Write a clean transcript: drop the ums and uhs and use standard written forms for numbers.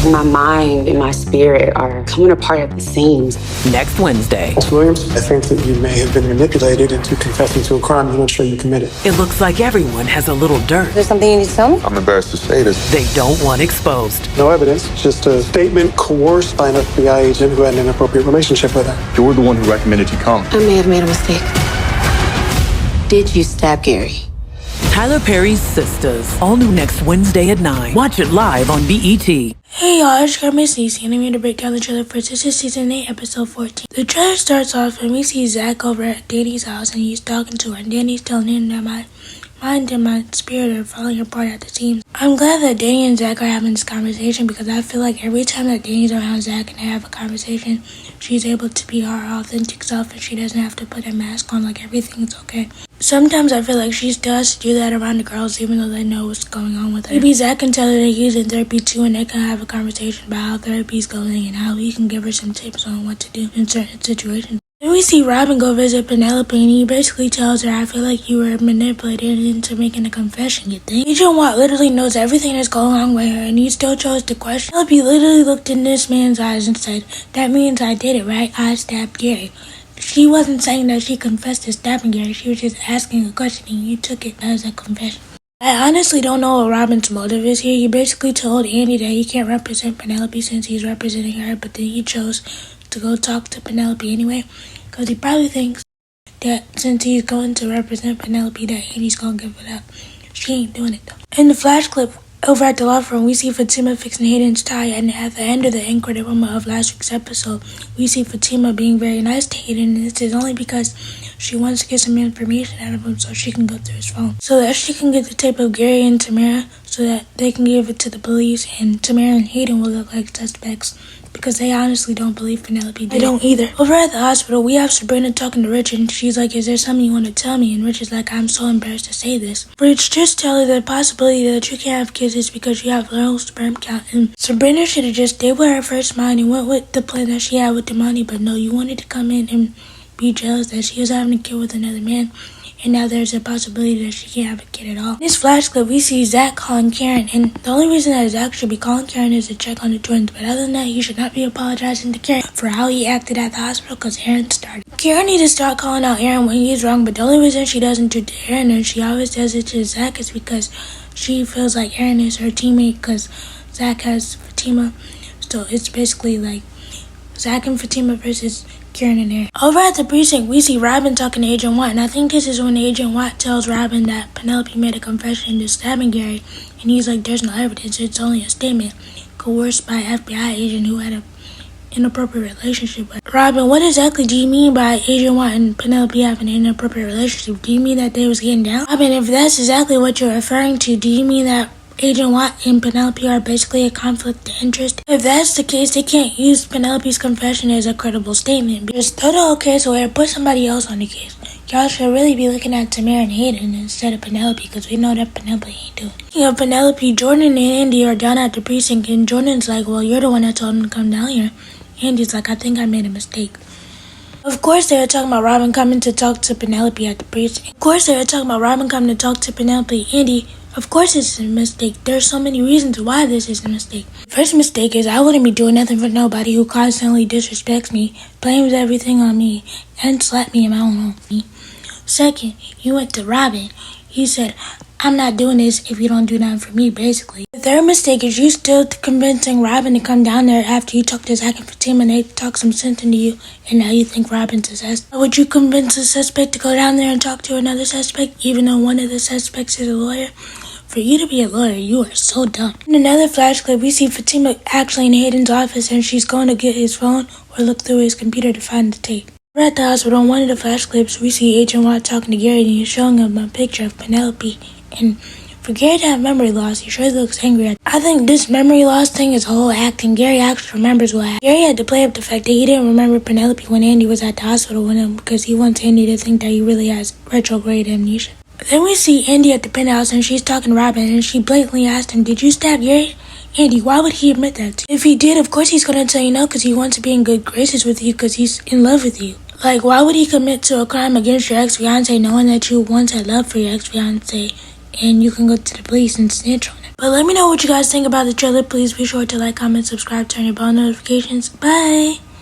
My mind and my spirit are coming apart at the seams. Next Wednesday. Ms. Williams, I think that you may have been manipulated into confessing to a crime you're not sure you committed. It looks like everyone has a little dirt. Is there something you need to tell me? I'm embarrassed to say this. They don't want exposed. No evidence, just a statement coerced by an FBI agent who had an inappropriate relationship with her. You're the one who recommended you come. I may have made a mistake. Did you stab Gary? Tyler Perry Sistas. All new next Wednesday at 9. Watch it live on BET. Hey y'all, it's your Missniecytv, and I'm here to break down the trailer for Sistas Season 8, Episode 14. The trailer starts off when we see Zach over at Danny's house and he's talking to her, and Danny's telling him that my mind and my spirit are falling apart at the seams. I'm glad that Danny and Zach are having this conversation because I feel like every time that Danny's around Zach and they have a conversation, she's able to be her authentic self and she doesn't have to put a mask on like everything's okay. Sometimes I feel like she still has to do that around the girls even though they know what's going on with her. Maybe Zach can tell her that he's in therapy too and they can have a conversation about how therapy's going and how he can give her some tips on what to do in certain situations. Then we see Robin go visit Penelope and he basically tells her, I feel like you were manipulated into making a confession, you think? Agent Watt literally knows everything that's going on with her and he still chose to question. Penelope literally looked in this man's eyes and said, that means I did it, right? I stabbed Gary. She wasn't saying that she confessed to stabbing Gary, she was just asking a question and you took it as a confession. I honestly don't know what Robin's motive is here. He basically told Andy that he can't represent Penelope since he's representing her, but then he chose to go talk to Penelope anyway, because he probably thinks that since he's going to represent Penelope that Andy's going to give it up. She ain't doing it though. In the flash clip over at the law firm, we see Fatima fixing Hayden's tie, and at the end of the end credit moment of last week's episode, we see Fatima being very nice to Hayden, and this is only because she wants to get some information out of him so she can go through his phone. So that she can get the tape of Gary and Tamara so that they can give it to the police, and Tamara and Hayden will look like suspects because they honestly don't believe Penelope did. I don't either. Over at the hospital, we have Sabrina talking to Rich, and she's like, is there something you want to tell me? And Rich is like, I'm so embarrassed to say this. Rich, just tell her the possibility that you can't have kids is because you have low sperm count. And Sabrina should have just stayed with her first mind and went with the plan that she had with the money, but no, you wanted to come in and be jealous that she was having a kid with another man. And now there's a possibility that she can't have a kid at all. In this flash clip, we see Zach calling Karen, and the only reason that Zach should be calling Karen is to check on the twins, but other than that, he should not be apologizing to Karen for how he acted at the hospital because Aaron started. Karen needs to start calling out Aaron when he's wrong, but the only reason she doesn't do it to Aaron and she always does it to Zach is because she feels like Aaron is her teammate because Zach has Fatima, so it's basically like Zach and Fatima versus Karen and Aaron. Over at the precinct, we see Robin talking to Agent Watt, and I think this is when Agent Watt tells Robin that Penelope made a confession to stabbing Gary, and he's like, there's no evidence, it's only a statement coerced by an FBI agent who had an inappropriate relationship with Robin. What exactly do you mean by Agent Watt and Penelope having an inappropriate relationship? Do you mean that they was getting down? Robin, if that's exactly what you're referring to, do you mean that Agent Watt and Penelope are basically a conflict of interest? If that's the case, they can't use Penelope's confession as a credible statement. Just throw the whole case away or put somebody else on the case. Y'all should really be looking at Tamara and Hayden instead of Penelope because we know that Penelope ain't doing it. Speaking of Penelope, Jordan and Andy are down at the precinct and Jordan's like, well, you're the one that told him to come down here. Andy's like, I think I made a mistake. Of course they were talking about Robin coming to talk to Penelope at the precinct. Andy, of course it's a mistake. There's so many reasons why this is a mistake. First mistake is I wouldn't be doing nothing for nobody who constantly disrespects me, blames everything on me, and slapped me in my own home. Second, you went to Robin. He said, I'm not doing this if you don't do nothing for me, basically. The third mistake is you still convincing Robin to come down there after you talked to Zach and Fatima and they talk some sense into you, and now you think Robin's a suspect. Would you convince a suspect to go down there and talk to another suspect, even though one of the suspects is a lawyer? For you to be a lawyer, you are so dumb. In another flash clip, we see Fatima actually in Hayden's office and she's going to get his phone or look through his computer to find the tape. We're at the hospital. In one of the flash clips, we see Agent Watt talking to Gary and he's showing him a picture of Penelope. And for Gary to have memory loss, he sure looks angry. I think this memory loss thing is a whole act, and Gary actually remembers what happened. Gary had to play up the fact that he didn't remember Penelope when Andy was at the hospital with him because he wants Andy to think that he really has retrograde amnesia. Then we see Andy at the penthouse and she's talking to Robin and she blatantly asked him, did you stab Gary? Andy, why would he admit that to you? If he did, of course he's going to tell you no because he wants to be in good graces with you because he's in love with you. Like, why would he commit to a crime against your ex-fiancé knowing that you once had love for your ex-fiancé and you can go to the police and snitch on him? But let me know what you guys think about the trailer. Please be sure to like, comment, subscribe, turn your bell notifications. Bye!